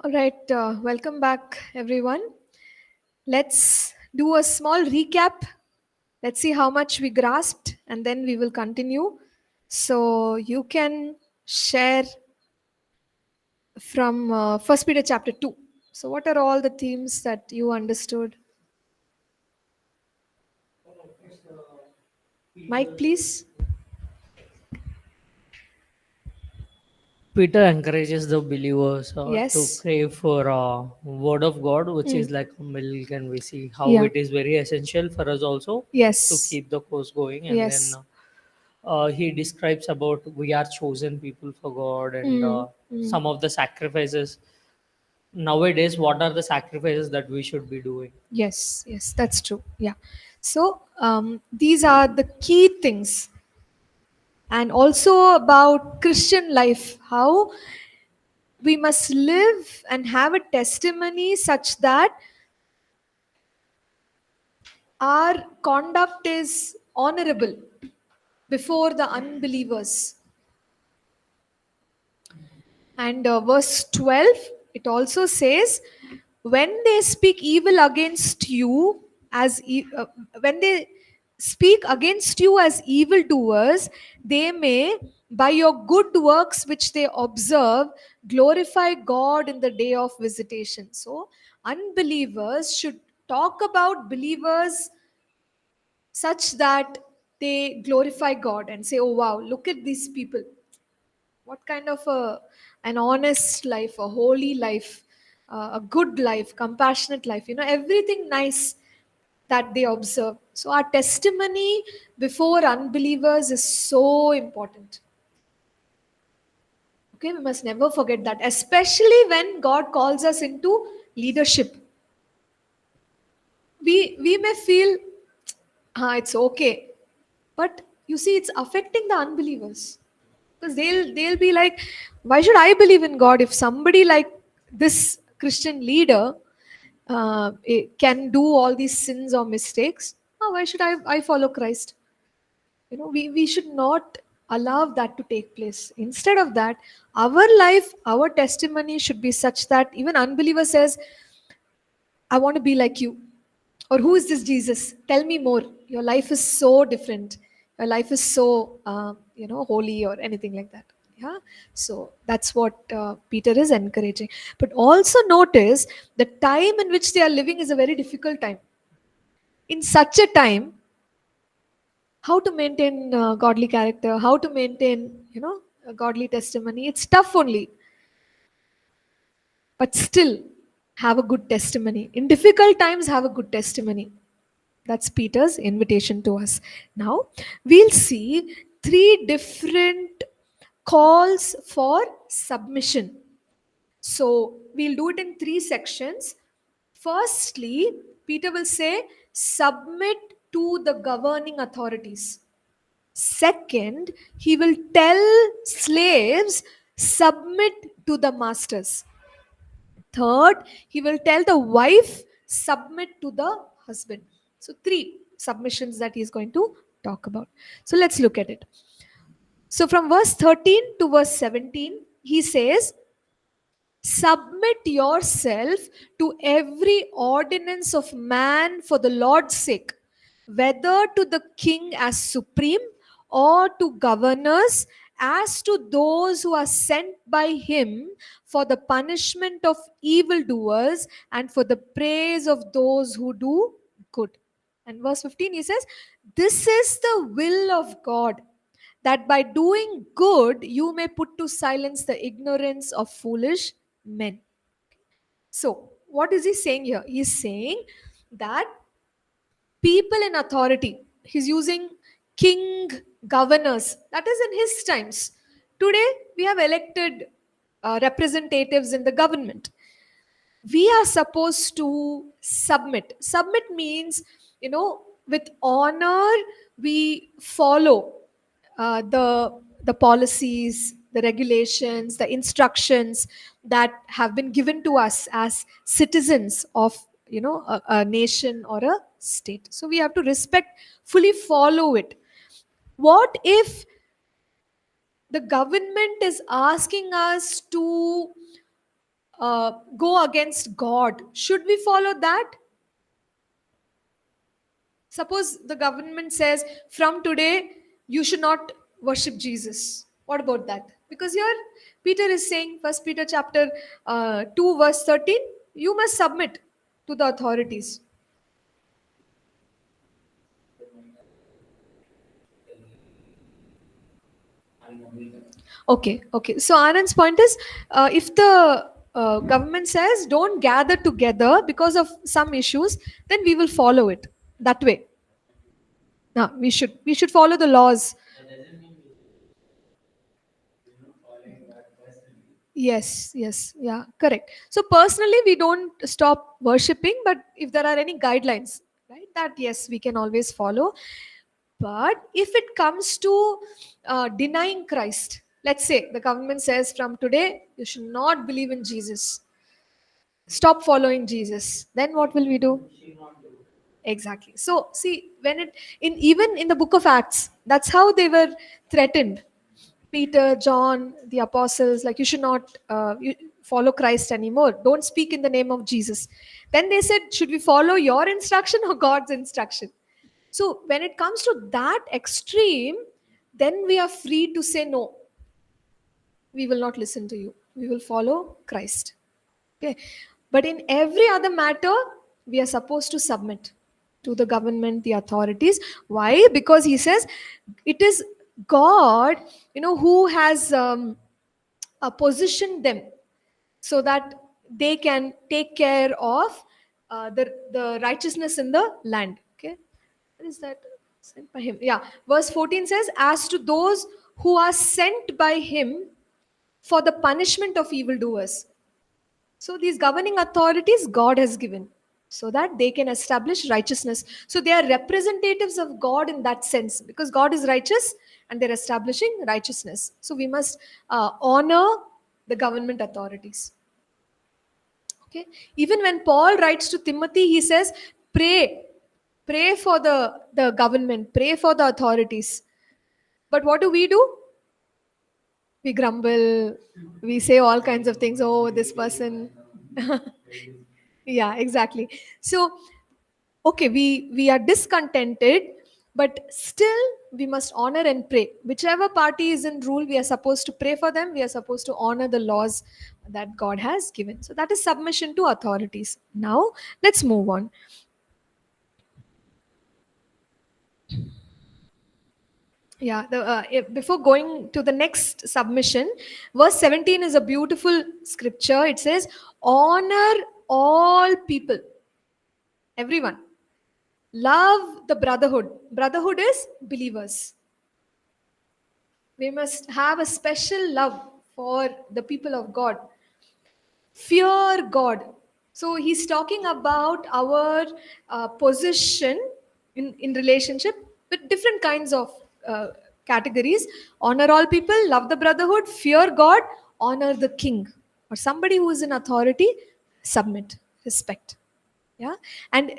All right, welcome back, everyone. Let's do a small recap. Let's see how much we grasped, and then we will continue. So you can share from First Peter chapter 2. So, what are all the themes that you understood? Mike, please. Peter encourages the believers to Yes. crave for word of God, which Mm. is like milk, and we see how Yeah. it is very essential for us also to Yes. keep the course going. And then Yes. he describes about we are chosen people for God, and Mm. Mm. some of the sacrifices nowadays. What are the sacrifices that we should be doing? Yes. Yes. That's true. Yeah. So these are the key things, and also about Christian life, how we must live and have a testimony such that our conduct is honorable before the unbelievers. And verse 12, it also says, when they speak evil against you, when they speak against you as evildoers, they may, by your good works which they observe, glorify God in the day of visitation. So, unbelievers should talk about believers such that they glorify God and say, oh wow, look at these people, what kind of an honest life, a holy life, a good life, compassionate life, everything nice that they observe. So our testimony before unbelievers is so important. Okay, we must never forget that, especially when God calls us into leadership. We may feel, it's okay, but you see, it's affecting the unbelievers, because they'll be like, why should I believe in God if somebody like this Christian leader can do all these sins or mistakes? Why should I follow Christ? We should not allow that to take place. Instead of that, our life, our testimony should be such that even unbeliever says, I want to be like you. Or who is this Jesus? Tell me more. Your life is so different. Your life is so, holy or anything like that. Yeah. So that's what Peter is encouraging. But also notice the time in which they are living is a very difficult time. In such a time, how to maintain godly character, how to maintain, a godly testimony, it's tough only. But still, have a good testimony. In difficult times, have a good testimony. That's Peter's invitation to us. Now, we'll see three different calls for submission. So, we'll do it in three sections. Firstly, Peter will say, submit to the governing authorities. Second, he will tell slaves, submit to the masters. Third, he will tell the wife, submit to the husband. So, three submissions that he is going to talk about. So, let's look at it. So, from verse 13 to verse 17, he says, submit yourself to every ordinance of man for the Lord's sake, whether to the king as supreme or to governors as to those who are sent by him for the punishment of evildoers and for the praise of those who do good. And verse 15 he says, this is the will of God, that by doing good you may put to silence the ignorance of foolish men. So, what is he saying here? He's saying that people in authority, he's using king, governors, that is in his times. Today, we have elected representatives in the government. We are supposed to submit. Submit means, with honor, we follow the policies, the regulations, the instructions that have been given to us as citizens of, a nation or a state. So we have to respect, fully follow it. What if the government is asking us to go against God. Should we follow that? Suppose the government says from today you should not worship Jesus. What about that? Because here Peter is saying, First Peter chapter 2 verse 13, you must submit to the authorities. Okay. So Anand's point is, if the government says don't gather together because of some issues, then we will follow it that way. Now we should follow the laws. Yes, yeah, correct. So personally, we don't stop worshipping, but if there are any guidelines, right, that yes, we can always follow. But if it comes to denying Christ, let's say the government says from today you should not believe in Jesus, stop following Jesus, then what will we do? Exactly. So see, when it in even in the book of Acts, that's how they were threatened. Peter, John, the apostles, like you should not follow Christ anymore. Don't speak in the name of Jesus. Then they said, should we follow your instruction or God's instruction? So when it comes to that extreme, then we are free to say no. We will not listen to you. We will follow Christ. Okay. But in every other matter, we are supposed to submit to the government, the authorities. Why? Because he says it is God, who has positioned them so that they can take care of the righteousness in the land. Okay. What is that? Sent by him. Yeah. Verse 14 says, as to those who are sent by him for the punishment of evildoers. So these governing authorities God has given so that they can establish righteousness. So they are representatives of God in that sense because God is righteous and they're establishing righteousness. So we must honor the government authorities. Okay. Even when Paul writes to Timothy, he says, pray for the government, pray for the authorities. But what do? We grumble, we say all kinds of things. Oh, this person. Yeah, exactly. So okay, we are discontented, but still we must honor and pray. Whichever party is in rule, we are supposed to pray for them. We are supposed to honor the laws that God has given. So that is submission to authorities. Now let's move on. Yeah, before going to the next submission, verse 17 is a beautiful scripture. It says, honor all people, everyone. Love the brotherhood. Brotherhood is believers. We must have a special love for the people of God. Fear God. So he's talking about our position in relationship with different kinds of uh, categories. Honor all people, love the brotherhood, fear God, honor the king or somebody who is in authority, submit, respect. Yeah. And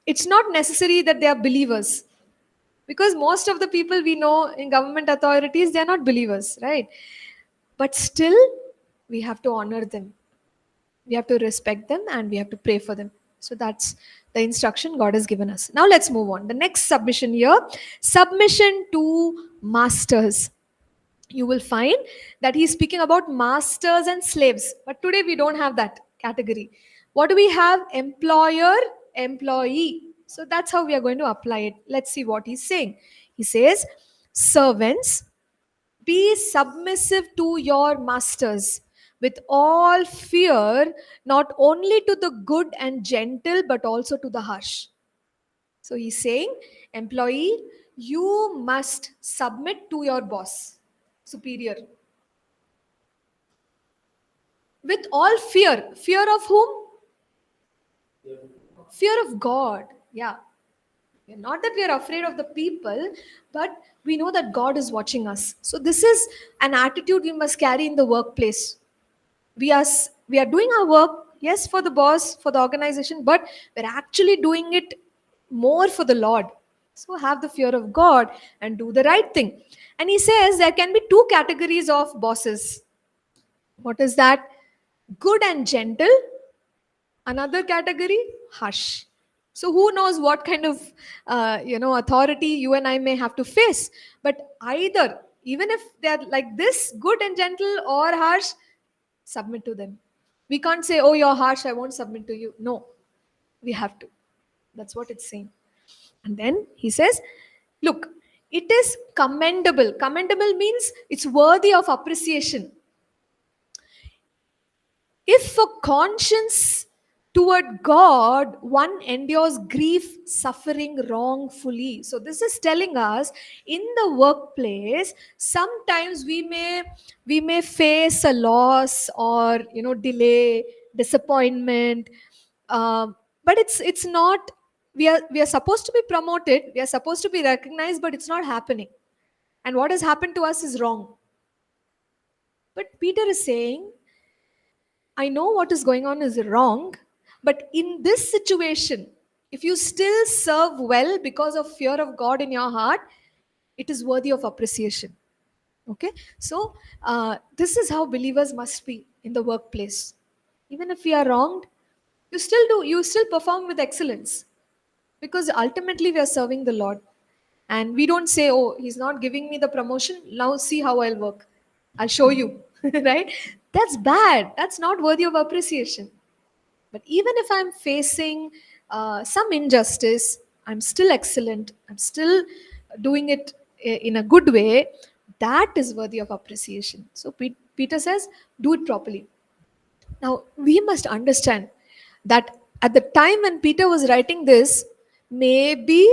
it's not necessary that they are believers because most of the people we know in government authorities, they are not believers, right? But still we have to honor them, we have to respect them, and we have to pray for them. So that's the instruction God has given us. Now let's move on. The next submission here, submission to masters. You will find that he's speaking about masters and slaves, but today we don't have that category. What do we have? Employer, employee. So that's how we are going to apply it. Let's see what he's saying. He says, servants, be submissive to your masters with all fear, not only to the good and gentle, but also to the harsh. So he's saying, employee, you must submit to your boss, superior, with all fear. Fear of whom? Fear of God. Yeah. Not that we are afraid of the people, but we know that God is watching us. So this is an attitude we must carry in the workplace. We are doing our work, yes, for the boss, for the organization, but we're actually doing it more for the Lord. So have the fear of God and do the right thing. And he says there can be two categories of bosses. What is that? Good and gentle. Another category, harsh. So who knows what kind of authority you and I may have to face. But either, even if they're like this, good and gentle or harsh, submit to them. We can't say, oh, you're harsh, I won't submit to you. No, we have to. That's what it's saying. And then he says, look, it is commendable. Commendable means it's worthy of appreciation. If for conscience toward God one endures grief, suffering wrongfully. So this is telling us in the workplace, sometimes we may face a loss or delay, disappointment. But it's not. We are supposed to be promoted. We are supposed to be recognized, but it's not happening. And what has happened to us is wrong. But Peter is saying, I know what is going on is wrong, but in this situation, if you still serve well because of fear of God in your heart, it is worthy of appreciation. Okay, so this is how believers must be in the workplace. Even if we are wronged, you still perform with excellence, because ultimately we are serving the Lord. And we don't say, oh, he's not giving me the promotion, now see how I'll work, I'll show you. Right? That's bad. That's not worthy of appreciation. But even if I'm facing some injustice, I'm still excellent, I'm still doing it in a good way. That is worthy of appreciation. So Peter says, do it properly. Now, we must understand that at the time when Peter was writing this, maybe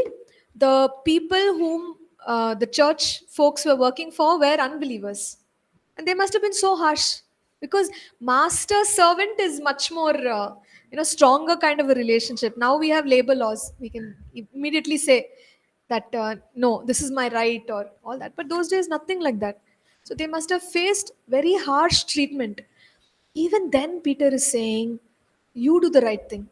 the people whom the church folks were working for were unbelievers. And they must have been so harsh, because master servant is much more, stronger kind of a relationship. Now we have labor laws. We can immediately say that, no, this is my right or all that. But those days, nothing like that. So they must have faced very harsh treatment. Even then, Peter is saying, you do the right thing,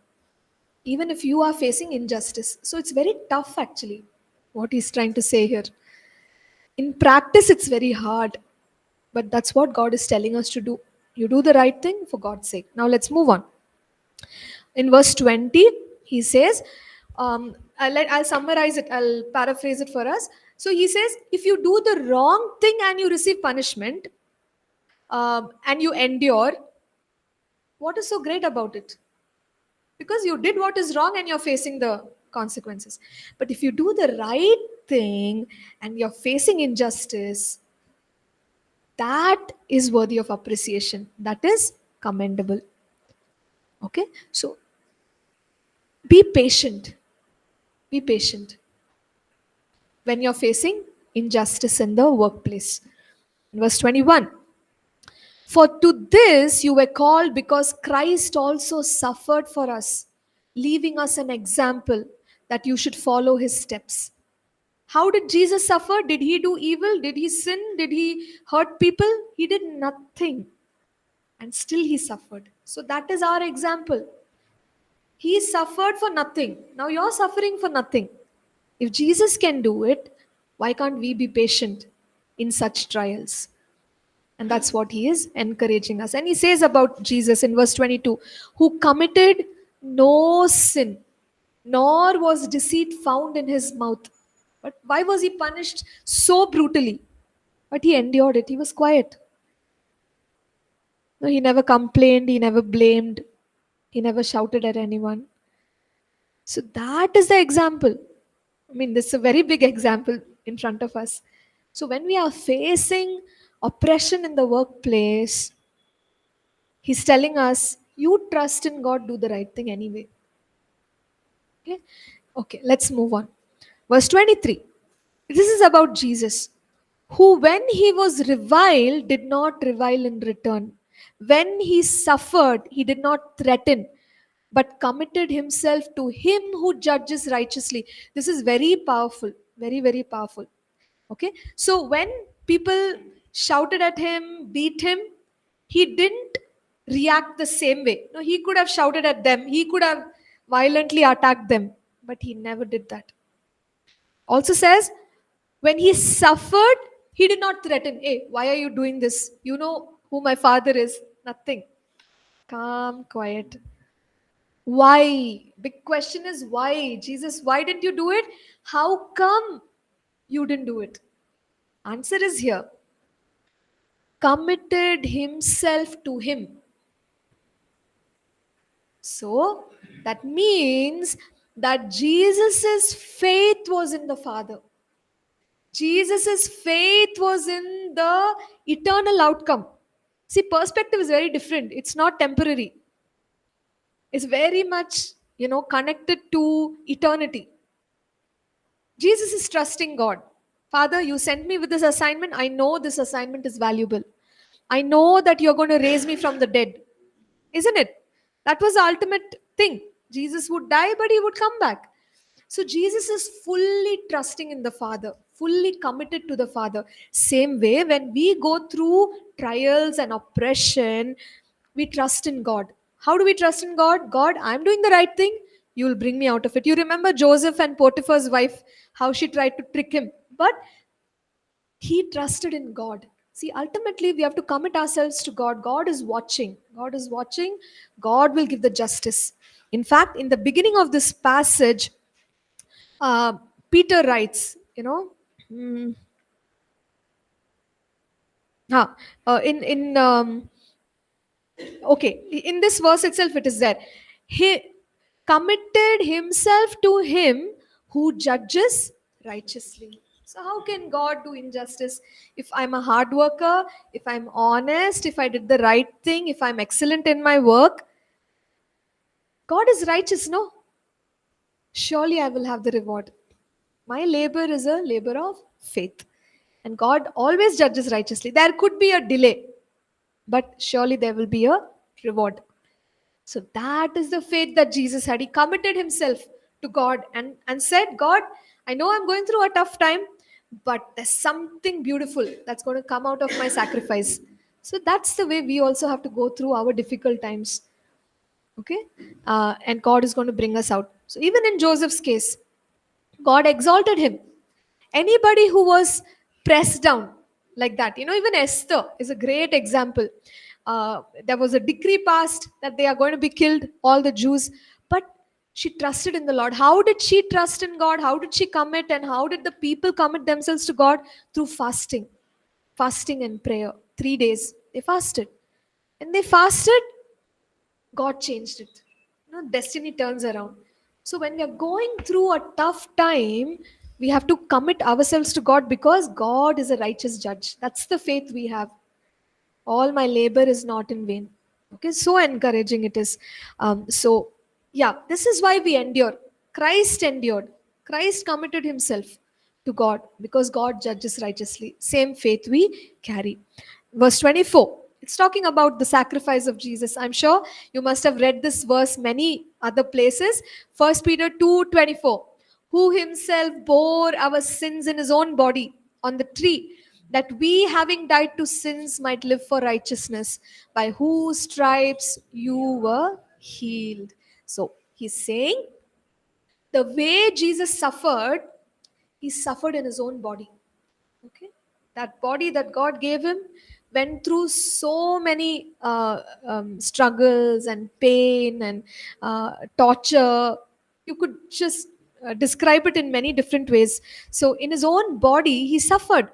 even if you are facing injustice. So it's very tough, actually, what he's trying to say here. In practice, it's very hard, but that's what God is telling us to do. You do the right thing for God's sake. Now let's move on. In verse 20, he says, I'll summarize it, I'll paraphrase it for us. So he says, if you do the wrong thing and you receive punishment, and you endure, what is so great about it? Because you did what is wrong and you're facing the consequences. But if you do the right thing and you're facing injustice, that is worthy of appreciation. That is commendable. Okay? So be patient. Be patient when you're facing injustice in the workplace. Verse 21. For to this you were called, because Christ also suffered for us, leaving us an example that you should follow his steps. How did Jesus suffer? Did he do evil? Did he sin? Did he hurt people? He did nothing. And still he suffered. So that is our example. He suffered for nothing. Now you're suffering for nothing. If Jesus can do it, why can't we be patient in such trials? And that's what he is encouraging us. And he says about Jesus in verse 22, who committed no sin, nor was deceit found in his mouth. But why was he punished so brutally? But he endured it. He was quiet. No, he never complained, he never blamed, he never shouted at anyone. So that is the example. I mean, this is a very big example in front of us. So when we are facing oppression in the workplace, he's telling us, you trust in God, do the right thing anyway. Okay, okay, let's move on. Verse 23. This is about Jesus, who, when he was reviled, did not revile in return. When he suffered, he did not threaten, but committed himself to him who judges righteously. This is very powerful, very, very powerful. Okay, so when people shouted at him, beat him, he didn't react the same way. No, he could have shouted at them, he could have violently attacked them, but he never did that. Also says, when he suffered, he did not threaten, hey, why are you doing this? You know who my father is. Nothing. Calm, quiet. Why? Big question is why? Jesus, why didn't you do it? How come you didn't do it? Answer is here. Committed himself to him. So that means that Jesus' faith was in the Father. Jesus' faith was in the eternal outcome. See, perspective is very different. It's not temporary. It's very much, connected to eternity. Jesus is trusting God. Father, you sent me with this assignment. I know this assignment is valuable. I know that you're going to raise me from the dead. Isn't it? That was the ultimate thing. Jesus would die, but he would come back. So Jesus is fully trusting in the Father, fully committed to the Father. Same way, when we go through trials and oppression, we trust in God. How do we trust in God? God, I'm doing the right thing. You will bring me out of it. You remember Joseph and Potiphar's wife, how she tried to trick him. But he trusted in God. See, ultimately, we have to commit ourselves to God. God is watching. God is watching. God will give the justice. In fact, in the beginning of this passage, uh, Peter writes, mm, in okay, in this verse itself, it is there. He committed himself to him who judges righteously. So, how can God do injustice? If I'm a hard worker, if I'm honest, if I did the right thing, if I'm excellent in my work, God is righteous, no? Surely I will have the reward. My labor is a labor of faith. And God always judges righteously. There could be a delay, but surely there will be a reward. So that is the faith that Jesus had. He committed himself to God and said, God, I know I'm going through a tough time, but there's something beautiful that's going to come out of my sacrifice. So that's the way we also have to go through our difficult times. Okay? And God is going to bring us out. So even in Joseph's case, God exalted him. Anybody who was pressed down like that, even Esther is a great example. There was a decree passed that they are going to be killed, all the Jews, but she trusted in the Lord. How did she trust in God? How did she commit? And how did the people commit themselves to God? Through fasting and prayer. 3 days they fasted. And they fasted, God changed it. Destiny turns around. So when we are going through a tough time, we have to commit ourselves to God because God is a righteous judge. That's the faith we have. All my labor is not in vain. Okay, so encouraging it is. So, yeah, this is why we endure. Christ endured. Christ committed himself to God because God judges righteously. Same faith we carry. Verse 24. It's talking about the sacrifice of Jesus. I'm sure you must have read this verse many other places. First Peter 2:24, who himself bore our sins in his own body on the tree, that we, having died to sins, might live for righteousness, by whose stripes you were healed. So he's saying the way Jesus suffered, he suffered in his own body. Okay, that body that God gave him went through so many struggles and pain and torture. You could just describe it in many different ways. So in his own body he suffered,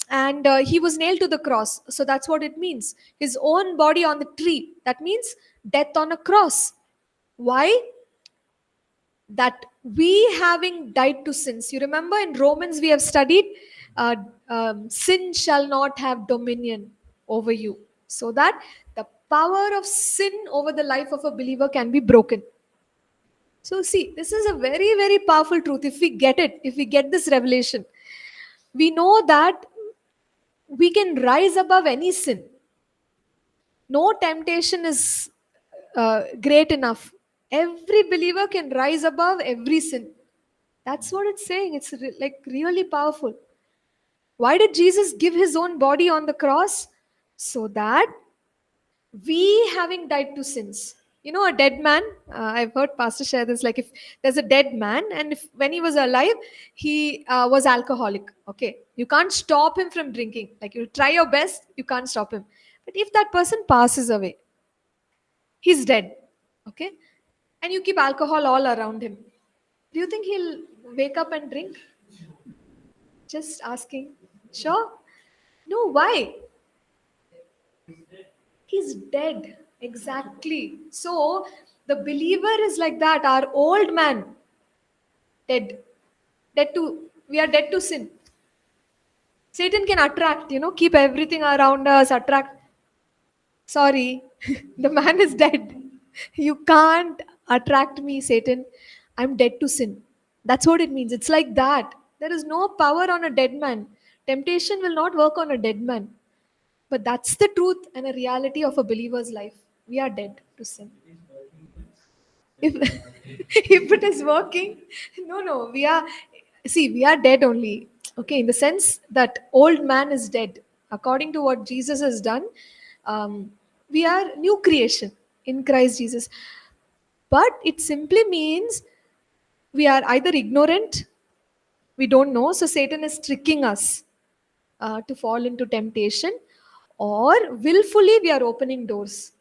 and he was nailed to the cross. So that's what it means, his own body on the tree. That means death on a cross. Why? That we, having died to sins, you remember in Romans we have studied, uh, sin shall not have dominion over you, so that the power of sin over the life of a believer can be broken. So see, this is a very very powerful truth. If we get it, if we get this revelation, we know that we can rise above any sin. No temptation is great enough. Every believer can rise above every sin. That's what it's saying. It's like really powerful. Why did Jesus give his own body on the cross? So that we, having died to sins, a dead man, I've heard pastor share this, like if there's a dead man and if when he was alive, he was alcoholic. Okay, you can't stop him from drinking. Like you try your best, you can't stop him. But if that person passes away, He's dead. Okay, and you keep alcohol all around him. Do you think he'll wake up and drink? Just asking. Sure. No, why? He's dead. Exactly. So the believer is like that. Our old man, dead. Dead to, we are dead to sin. Satan can attract, keep everything around us, attract. Sorry, the man is dead. You can't attract me, Satan. I'm dead to sin. That's what it means. It's like that. There is no power on a dead man. Temptation will not work on a dead man. But that's the truth and a reality of a believer's life. We are dead to sin. If, if it is working, no, we are dead only. Okay, in the sense that old man is dead. According to what Jesus has done, we are new creation in Christ Jesus. But it simply means we are either ignorant, we don't know, so Satan is tricking us to fall into temptation, or willfully we are opening doors.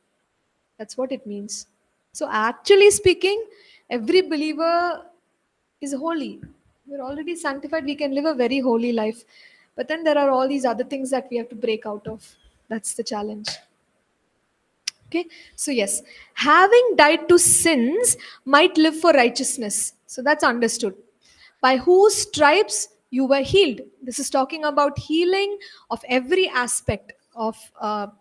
That's what it means. So, actually speaking, every believer is holy. We're already sanctified. We can live a very holy life. But then there are all these other things that we have to break out of. That's the challenge. Okay, so yes, having died to sins might live for righteousness. So that's understood. By whose stripes you were healed. This is talking about healing of every aspect of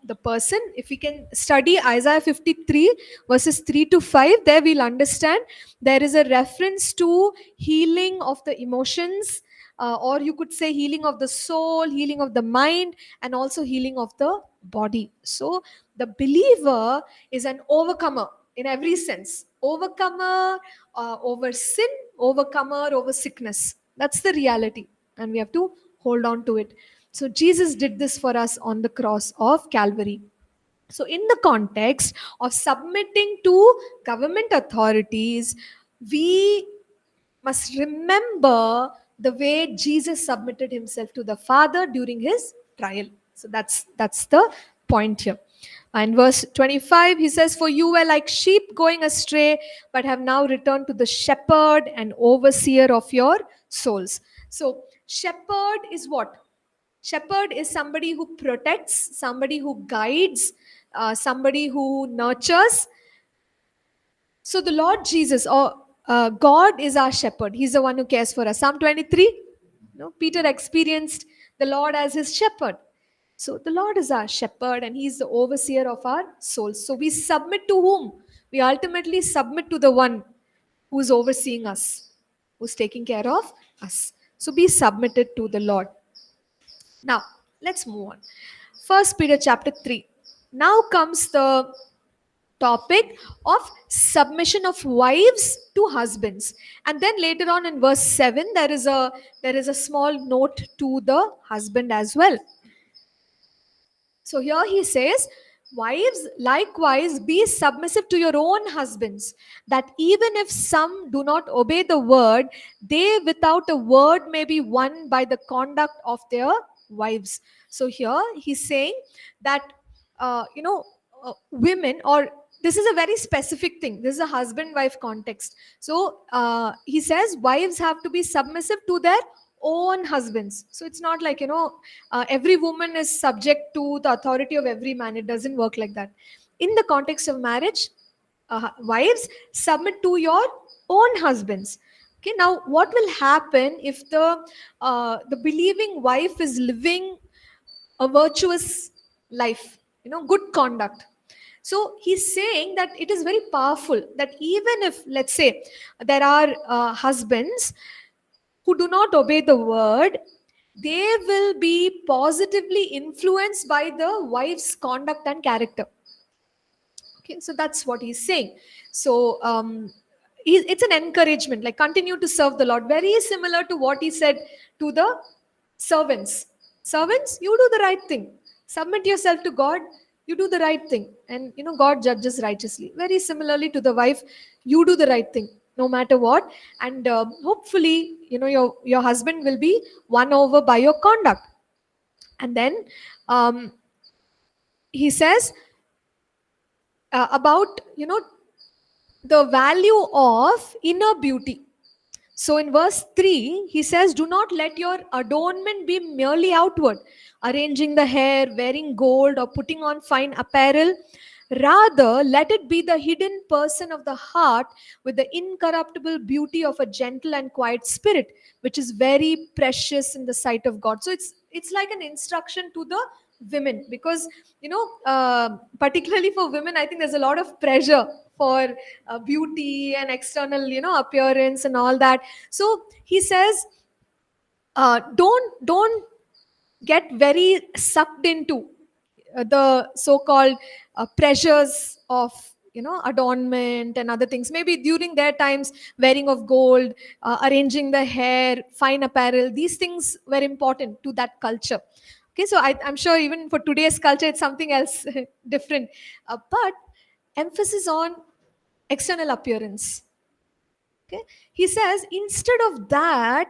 the person. If we can study Isaiah 53, verses 3 to 5, there we'll understand there is a reference to healing of the emotions, or you could say healing of the soul, healing of the mind, and also healing of the body. So the believer is an overcomer in every sense. Overcomer over sin, overcomer over sickness. That's the reality. And we have to hold on to it. So Jesus did this for us on the cross of Calvary. So, in the context of submitting to government authorities, we must remember the way Jesus submitted himself to the Father during his trial. So that's the point here. And verse 25, he says, "For you were like sheep going astray, but have now returned to the shepherd and overseer of your souls." So, shepherd is what? Shepherd is somebody who protects, somebody who guides, somebody who nurtures. So the Lord Jesus, or God, is our shepherd. He's the one who cares for us. Psalm 23, Peter experienced the Lord as his shepherd. So the Lord is our shepherd and he's the overseer of our souls. So we submit to whom? We ultimately submit to the one who's overseeing us, who's taking care of us. So be submitted to the Lord. Now, let's move on. First Peter chapter 3. Now comes the topic of submission of wives to husbands, and then later on in verse 7 there is a small note to the husband as well. So here he says, "Wives, likewise be submissive to your own husbands, that even if some do not obey the word, they without a word may be won by the conduct of their wives." So here he's saying that, women, or this is a very specific thing. This is a husband wife context. So he says wives have to be submissive to their own husbands. So it's not like, every woman is subject to the authority of every man. It doesn't work like that. In the context of marriage, wives, submit to your own husbands. Okay, now what will happen if the believing wife is living a virtuous life, good conduct? So he's saying that it is very powerful that even if, let's say, there are husbands who do not obey the word, they will be positively influenced by the wife's conduct and character. Okay, so that's what he's saying. So it's an encouragement, like continue to serve the Lord, very similar to what he said to the servants. Servants, you do the right thing, submit yourself to God, you do the right thing, and God judges righteously. Very similarly to the wife, you do the right thing no matter what, and hopefully your husband will be won over by your conduct. And then um, he says, about, the value of inner beauty. So in verse 3, he says, "Do not let your adornment be merely outward, arranging the hair, wearing gold, or putting on fine apparel. Rather, let it be the hidden person of the heart with the incorruptible beauty of a gentle and quiet spirit, which is very precious in the sight of God." So it's like an instruction to the women, because particularly for women, I think there's a lot of pressure for beauty and external, appearance and all that. So he says, don't get very sucked into the so-called pressures of, adornment and other things. Maybe during their times, wearing of gold, arranging the hair, fine apparel, these things were important to that culture. Okay, so I'm sure even for today's culture it's something else different. But emphasis on external appearance. Okay, he says, instead of that,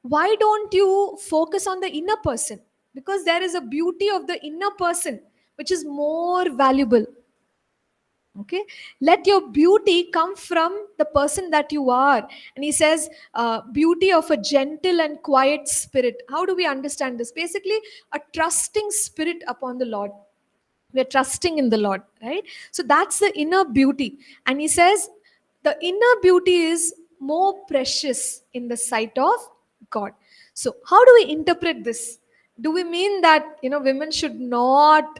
why don't you focus on the inner person? Because there is a beauty of the inner person which is more valuable. Okay, let your beauty come from the person that you are. And he says, beauty of a gentle and quiet spirit. How do we understand this? Basically, a trusting spirit upon the Lord. We're trusting in the Lord, right? So that's the inner beauty. And he says the inner beauty is more precious in the sight of God. So how do we interpret this? Do we mean that, women should not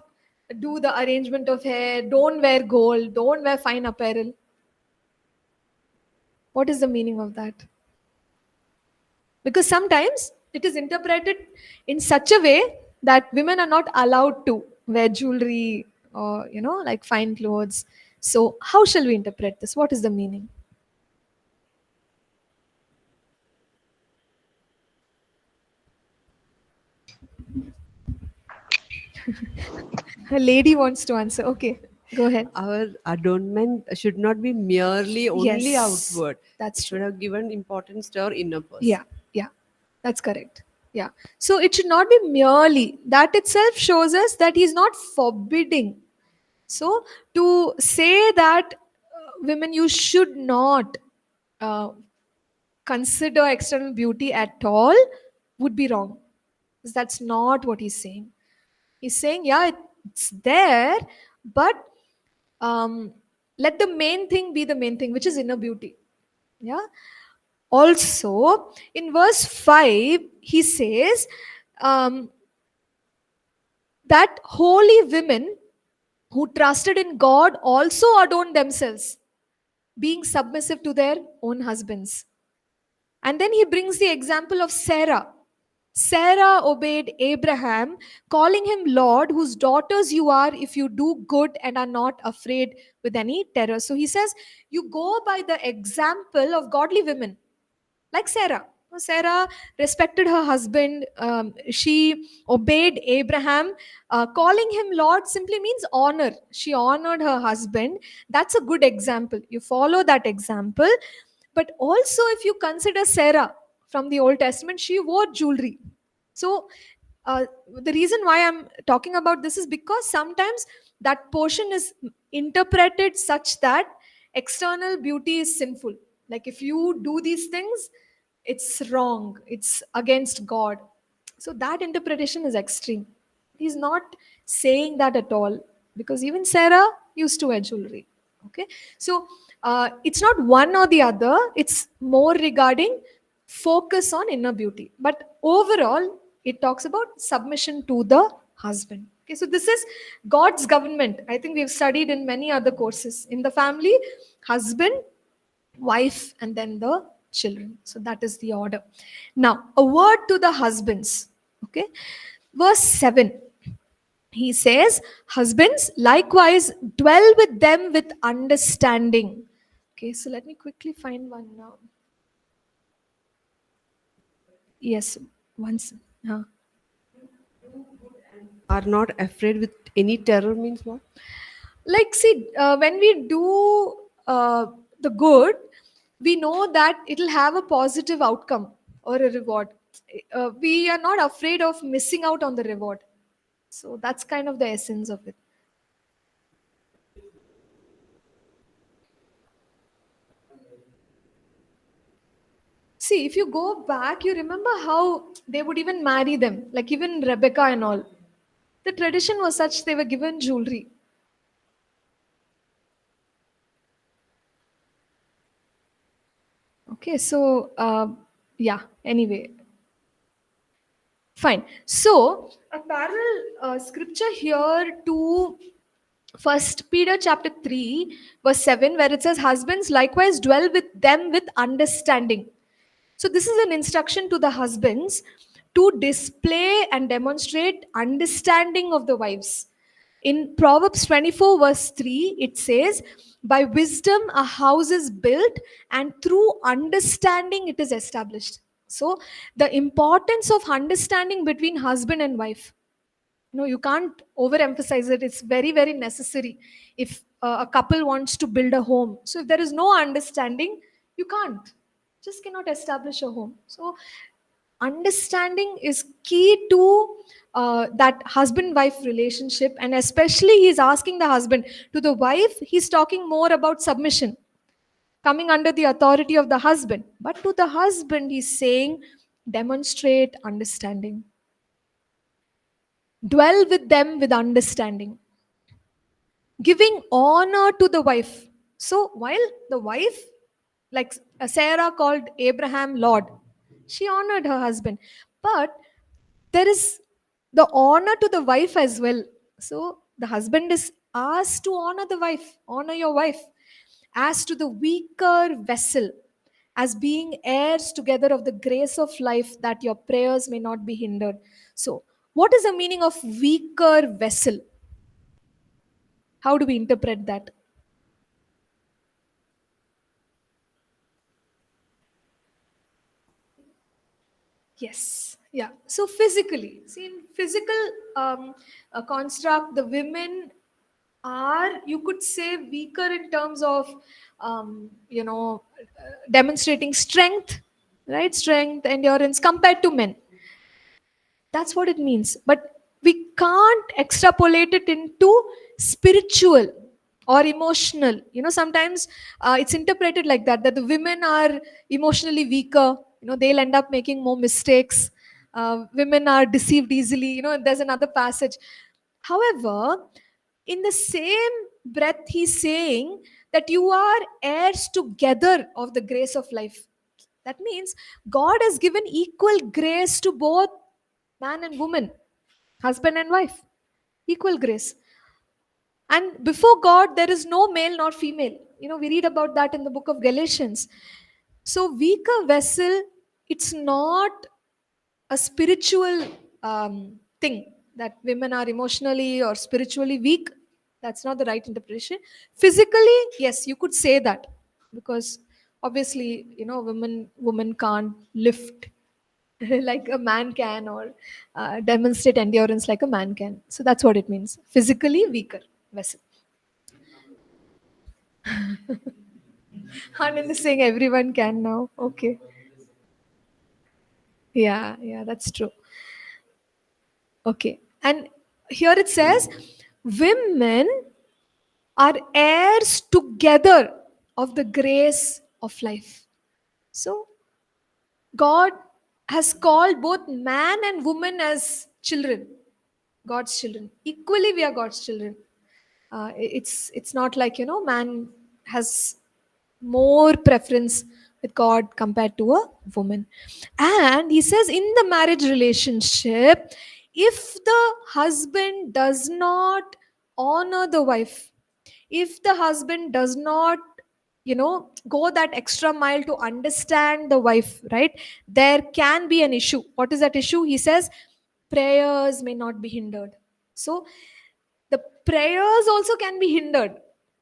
do the arrangement of hair, don't wear gold, don't wear fine apparel? What is the meaning of that? Because sometimes it is interpreted in such a way that women are not allowed to wear jewelry or, like fine clothes. So how shall we interpret this? What is the meaning? A lady wants to answer. Okay, go ahead. Our adornment should not be merely only Yes, outward. that's It should true. have given importance to our inner Yeah, person. yeah, that's correct. Yeah. So it should not be merely. That itself shows us that he's not forbidding. So to say that women, you should not uh, consider external beauty at all would be wrong. 'Cause that's not what he's saying. He's saying, yeah, it's there, but um, let the main thing be the main thing, which is inner beauty. Yeah. Also, in verse 5, he says um, that holy women who trusted in God also adorned themselves, being submissive to their own husbands. And then he brings the example of Sarah. Sarah obeyed Abraham, calling him Lord, whose daughters you are if you do good and are not afraid with any terror. So he says, you go by the example of godly women like Sarah. Sarah respected her husband. She obeyed Abraham. Calling him Lord simply means honor. She honored her husband. That's a good example. You follow that example. But also, if you consider Sarah from the Old Testament, she wore jewelry. So, the reason why I'm talking about this is because sometimes that portion is interpreted such that external beauty is sinful. Like if you do these things, it's wrong, it's against God. So that interpretation is extreme. He's not saying that at all, because even Sarah used to wear jewelry. Okay, so it's not one or the other, it's more regarding focus on inner beauty. But overall, it talks about submission to the husband. Okay, so this is God's government. I think we've studied in many other courses. In the family, husband, wife, and then the children. So that is the order. Now, a word to the husbands. Okay, verse 7. He says, husbands, likewise dwell with them with understanding. Okay, so let me quickly find one now. Yes, once. Are not afraid with any terror means what? Like, see, when we do the good, we know that it'll have a positive outcome or a reward. We are not afraid of missing out on the reward. So that's kind of the essence of it. See, if you go back, you remember how they would even marry them, like even Rebecca and all. The tradition was such they were given jewelry. Okay, so yeah, anyway, fine. So, a parallel scripture here to First Peter chapter 3, verse 7, where it says, husbands likewise dwell with them with understanding. So, this is an instruction to the husbands to display and demonstrate understanding of the wives. In Proverbs 24, verse 3, it says, by wisdom a house is built, and through understanding it is established. So, the importance of understanding between husband and wife, no, you can't overemphasize it. It's very, very necessary if a couple wants to build a home. So if there is no understanding, you can't, just cannot establish a home. So understanding is key to that husband wife relationship, and especially he's asking the husband. To the wife he's talking more about submission, coming under the authority of the husband, but to the husband he's saying demonstrate understanding, dwell with them with understanding, giving honor to the wife. So while the wife, like Sarah called Abraham Lord, she honored her husband. But there is the honor to the wife as well. So the husband is asked to honor the wife, honor your wife, as to the weaker vessel, as being heirs together of the grace of life, that your prayers may not be hindered. So, what is the meaning of weaker vessel? How do we interpret that? Yes. Yeah. So physically, see, in physical construct, the women are, you could say, weaker in terms of, demonstrating strength, right? Strength, endurance compared to men. That's what it means. But we can't extrapolate it into spiritual or emotional. Sometimes it's interpreted like that, that the women are emotionally weaker. They'll end up making more mistakes. Women are deceived easily. There's another passage. However, in the same breath, he's saying that you are heirs together of the grace of life. That means God has given equal grace to both man and woman, husband and wife, equal grace. And before God, there is no male nor female. We read about that in the book of Galatians. So, weaker vessel, it's not a spiritual thing that women are emotionally or spiritually weak. That's not the right interpretation. Physically, yes, you could say that, because obviously, women can't lift like a man can, or demonstrate endurance like a man can. So that's what it means. Physically weaker vessel. Anand is saying everyone can now. Okay. Yeah, yeah, that's true. Okay. And here it says, women are heirs together of the grace of life. So God has called both man and woman as children, God's children. Equally, we are God's children. It's not like, man has more preference with God compared to a woman. And he says, in the marriage relationship, if the husband does not honor the wife, if the husband does not, go that extra mile to understand the wife, right, there can be an issue. What is that issue? He says, prayers may not be hindered. So the prayers also can be hindered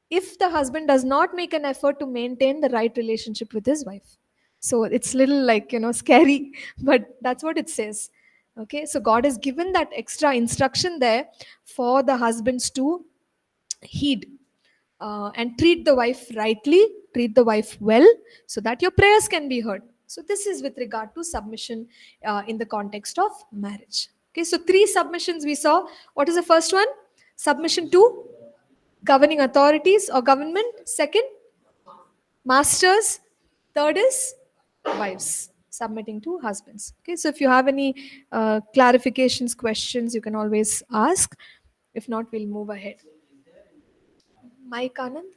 if the husband does not make an effort to maintain the right relationship with his wife. So it's little like, scary, but that's what it says. Okay, so God has given that extra instruction there for the husbands to heed, and treat the wife rightly, treat the wife well, so that your prayers can be heard. So this is with regard to submission in the context of marriage. Okay, so three submissions we saw. What is the first one? Submission to governing authorities or government. Second, masters. Third is wives. submitting to husbands. Okay, so if you have any clarifications, questions, you can always ask. If not, we'll move ahead. Mike Anand?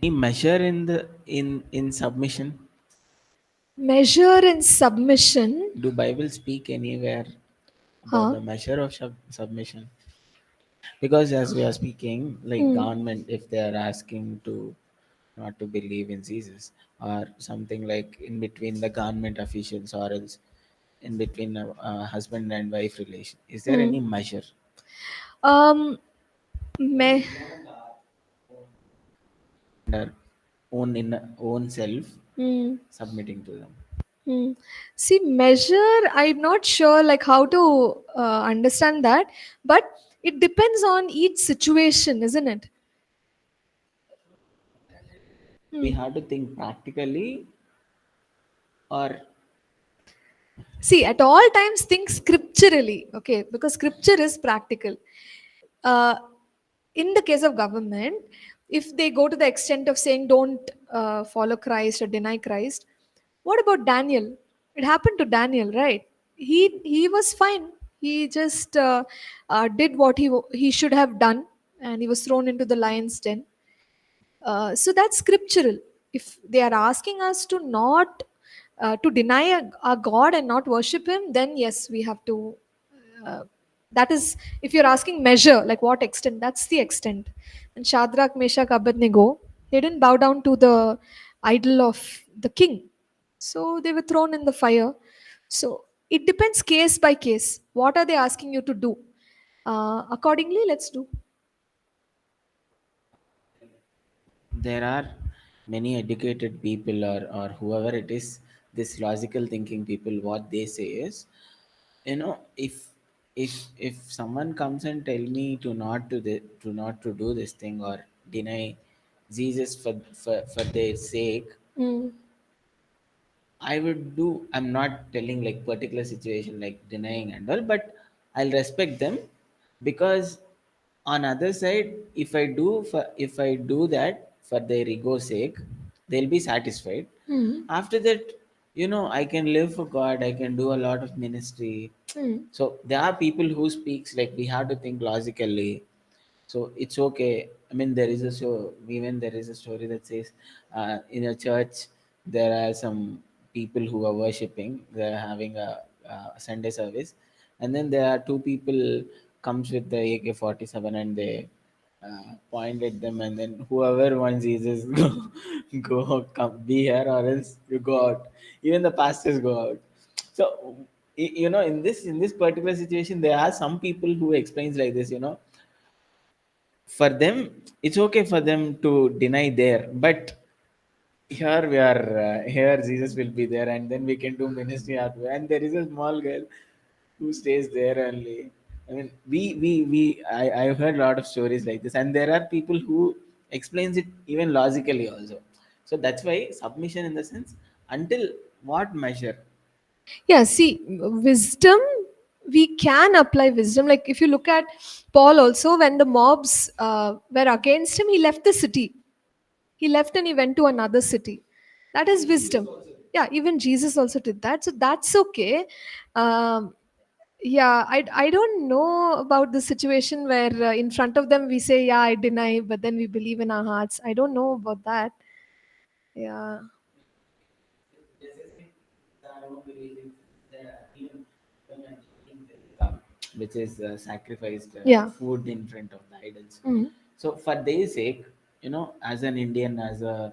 Any measure in the in submission? Measure and submission. Do Bible speak anywhere about Huh? the measure of submission? Because as we are speaking, like Hmm. government, if they are asking to not to believe in Jesus, or something like in between the government officials, or else in between a husband and wife relation, is there Hmm. any measure? Um, me- Their own self hmm. submitting to them. Hmm. See, measure, I'm not sure like how to understand that, but it depends on each situation, isn't it? We Hmm. have to think practically, or See, at all times, think scripturally, okay, because scripture is practical. Uh, in the case of government, if they go to the extent of saying don't follow Christ or deny Christ, what about Daniel? It happened to Daniel, right? He was fine. He just did what he should have done, and he was thrown into the lion's den. So that's scriptural. If they are asking us to not to deny our God and not worship Him, then yes, we have to. Uh, that is, if you're asking measure, like what extent, that's the extent. And Shadrach, Meshach, Abednego, they didn't bow down to the idol of the king, so they were thrown in the fire. So it depends case by case. What are they asking you to do? Accordingly, let's do. there are many educated people, or whoever it is, this logical thinking people, what they say is, if someone comes and tell me to not to do this thing, or deny Jesus for their sake, Mm, I would do. I'm not telling like particular situation like denying and all, but I'll respect them, because on other side, if I do that for their ego sake, they'll be satisfied. mm, After that, I can live for God. I can do a lot of ministry. mm, So there are people who speaks like we have to think logically, so it's okay. I mean, there is a show, even there is a story that says in a church there are some people who are worshipping, they're having a Sunday service, and then there are two people comes with the AK-47, and they point at them, and then whoever wants Jesus go come be here, or else you go out. Even the pastors go out. So in this particular situation, there are some people who explains like this. For them, it's okay for them to deny there, but here we are, here Jesus will be there, and then we can do ministry out there, and there is a small girl who stays there only. I mean, I've heard a lot of stories like this, and there are people who explains it even logically also. So that's why submission, in the sense, until what measure. yeah, see, wisdom, we can apply wisdom. Like if you look at Paul also, when the mobs were against him, he left the city. He left and he went to another city. That is wisdom. Yeah, even Jesus also did that. So that's okay. Um, yeah, I don't know about the situation where in front of them we say, yeah, I deny, but then we believe in our hearts. I don't know about that. Yeah. um, which is sacrificed Yeah. food in front of the idols. Mm. So for their sake, as an Indian, as a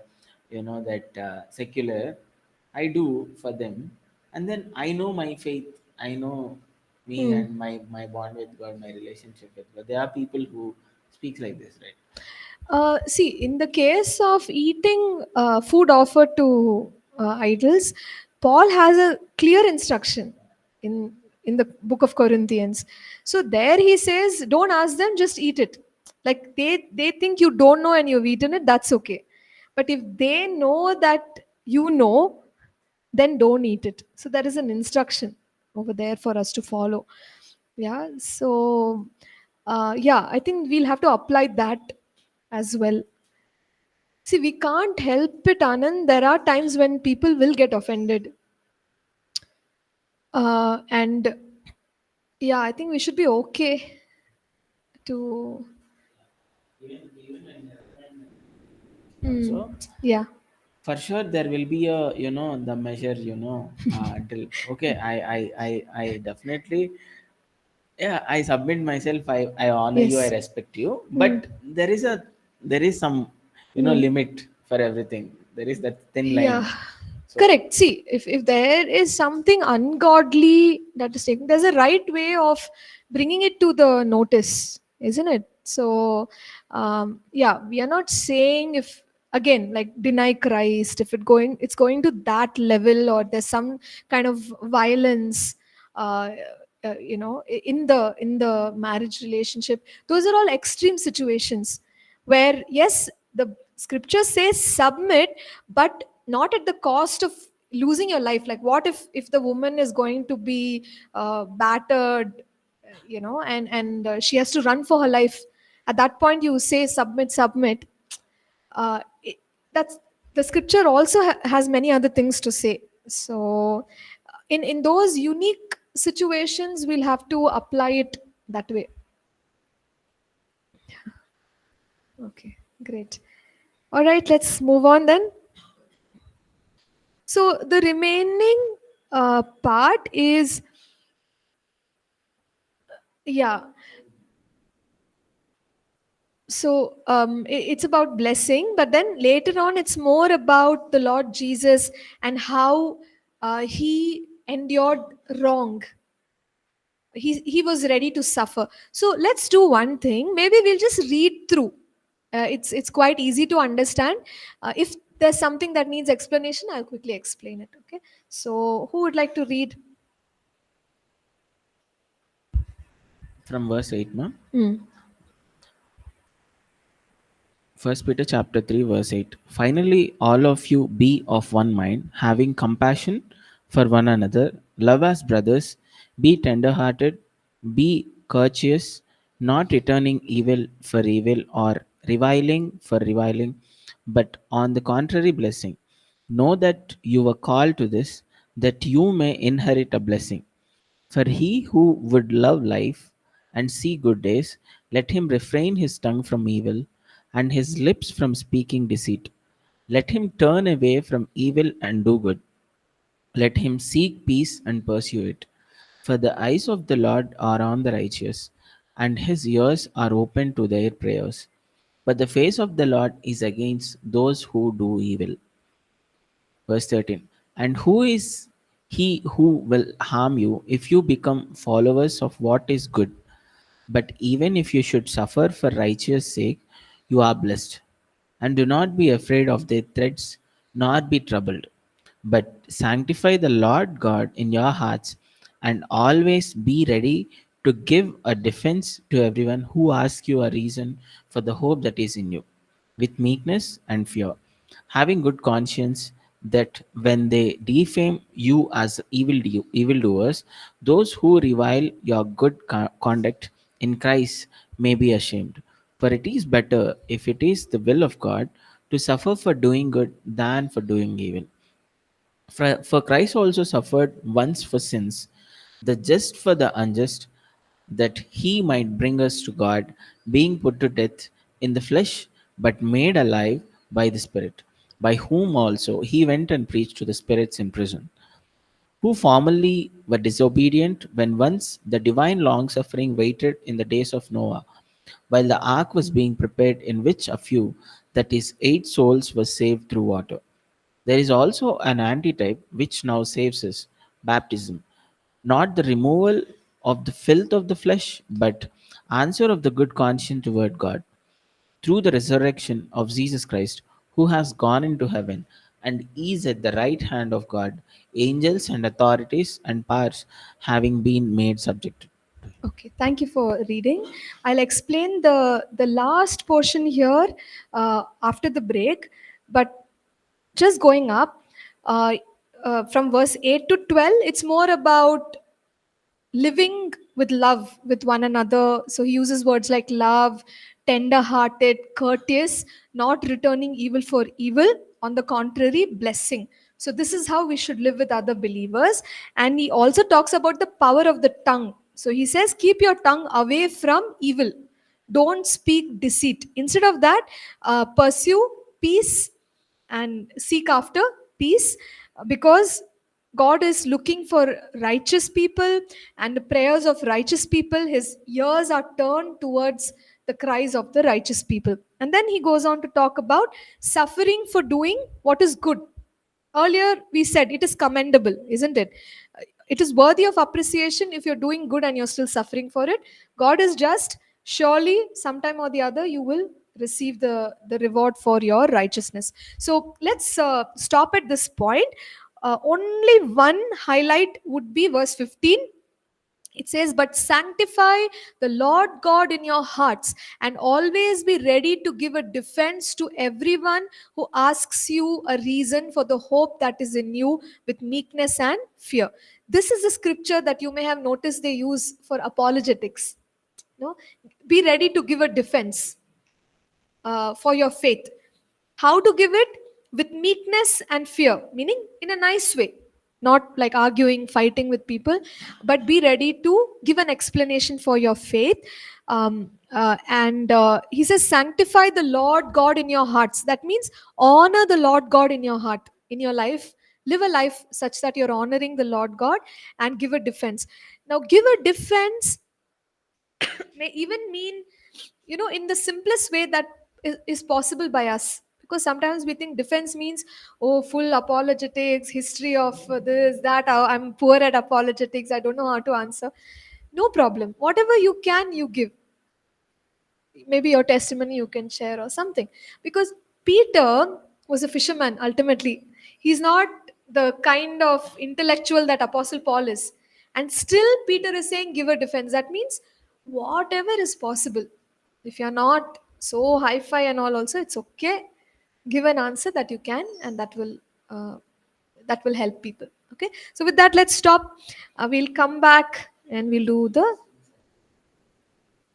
that secular, I do for them, and then I know my faith. I know me Mm. and my bond with God, my relationship with God. There are people who speaks like this, right? See, in the case of eating food offered to idols, Paul has a clear instruction in in the book of Corinthians. So there he says, "Don't ask them; just eat it." Like they think you don't know and you've eaten it, that's okay. But if they know that you know, then don't eat it. So there is an instruction over there for us to follow. Yeah. So yeah, I think we'll have to apply that as well. See, we can't help it, Anand. There are times when people will get offended. And yeah, I think we should be okay to. Mm, Also, yeah. for sure there will be a, the measure, until okay, I definitely, yeah, I submit myself, I honor you, I Yes. respect you, Mm, but there is some, mm. limit for everything. There is that thin line. Yeah, So correct. See, if there is something ungodly that is taken, there's a right way of bringing it to the notice, isn't it? So, yeah, we are not saying if again like deny Christ if it's going to that level or there's some kind of violence. Uh, in the marriage relationship, those are all extreme situations where yes, the scripture says submit, but not at the cost of losing your life. Like what if the woman is going to be battered, and she has to run for her life. At that point you say submit, submit. That's the scripture also has many other things to say. So in those unique situations we'll have to apply it that way. Okay, great. All right, let's move on then. So the remaining part is, yeah. So it's about blessing, but then later on, it's more about the Lord Jesus and how he endured wrong. He was ready to suffer. So let's do one thing. Maybe we'll just read through. It's quite easy to understand. If there's something that needs explanation, I'll quickly explain it. Okay. So who would like to read? from verse 8, ma'am. Hmm. First Peter chapter 3 verse 8. Finally, all of you be of one mind, having compassion for one another, love as brothers, be tender hearted, be courteous, not returning evil for evil or reviling for reviling, but on the contrary blessing. Know that you were called to this, that you may inherit a blessing. For he who would love life and see good days, let him refrain his tongue from evil and his lips from speaking deceit. Let him turn away from evil and do good. Let him seek peace and pursue it. For the eyes of the Lord are on the righteous, and his ears are open to their prayers. But the face of the Lord is against those who do evil. Verse 13. And who is he who will harm you if you become followers of what is good? But even if you should suffer for righteous sake, you are blessed. And do not be afraid of their threats, nor be troubled. But sanctify the Lord God in your hearts, and always be ready to give a defense to everyone who asks you a reason for the hope that is in you, with meekness and fear, having good conscience, that when they defame you as evildoers, those who revile your good conduct in Christ may be ashamed. For it is better, if it is the will of God, to suffer for doing good than for doing evil. For Christ also suffered once for sins, the just for the unjust, that he might bring us to God, being put to death in the flesh, but made alive by the Spirit, by whom also he went and preached to the spirits in prison, who formerly were disobedient when once the divine long suffering waited in the days of Noah, while the ark was being prepared, in which a few, that is, 8 souls, were saved through water. There is also an antitype which now saves us, baptism, not the removal of the filth of the flesh, but answer of the good conscience toward God, through the resurrection of Jesus Christ, who has gone into heaven and is at the right hand of God, angels and authorities and powers having been made subject. Okay, thank you for reading. I'll explain the last portion here after the break, but just going up uh, from verse 8 to 12, it's more about living with love with one another. So he uses words like love, tender hearted, courteous, not returning evil for evil, on the contrary, blessing. So, this is how we should live with other believers. And he also talks about the power of the tongue. So, he says, keep your tongue away from evil. Don't speak deceit. Instead of that, pursue peace and seek after peace, because God is looking for righteous people, and the prayers of righteous people, his ears are turned towards the cries of the righteous people. And then he goes on to talk about suffering for doing what is good. Earlier we said it is commendable, isn't it? It is worthy of appreciation if you're doing good and you're still suffering for it. God is just, surely sometime or the other you will receive the reward for your righteousness. So let's stop at this point. Only one highlight would be verse 15. It says, but sanctify the Lord God in your hearts, and always be ready to give a defense to everyone who asks you a reason for the hope that is in you, with meekness and fear. This is a scripture that you may have noticed they use for apologetics. No? Be ready to give a defense for your faith. How to give it? With meekness and fear, meaning in a nice way, not like arguing, fighting with people, but be ready to give an explanation for your faith. And he says, sanctify the Lord God in your hearts. That means honor the Lord God in your heart, in your life. Live a life such that you're honoring the Lord God, and give a defense. Now, give a defense may even mean, in the simplest way that is possible by us, because sometimes we think defense means, oh, full apologetics, history of this that, I'm poor at apologetics, I don't know how to answer. No problem, whatever you can, you give. Maybe your testimony you can share or something, because Peter was a fisherman. Ultimately, he's not the kind of intellectual that Apostle Paul is, and still Peter is saying give a defense. That means whatever is possible. If you're not so hi-fi and all, also it's okay, give an answer that you can, and uh, that will help people. Okay, so with that, let's stop. We'll come back and we'll do the,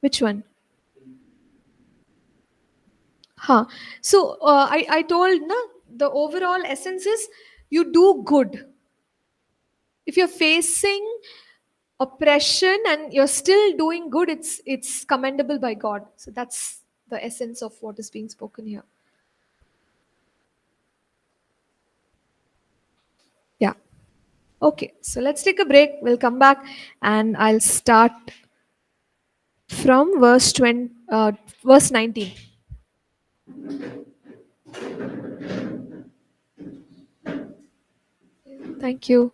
which one? Huh. So I told na, the overall essence is you do good. If you're facing oppression and you're still doing good, it's commendable by God. So that's the essence of what is being spoken here. Yeah. Okay. So let's take a break. We'll come back and I'll start from verse 19. Thank you.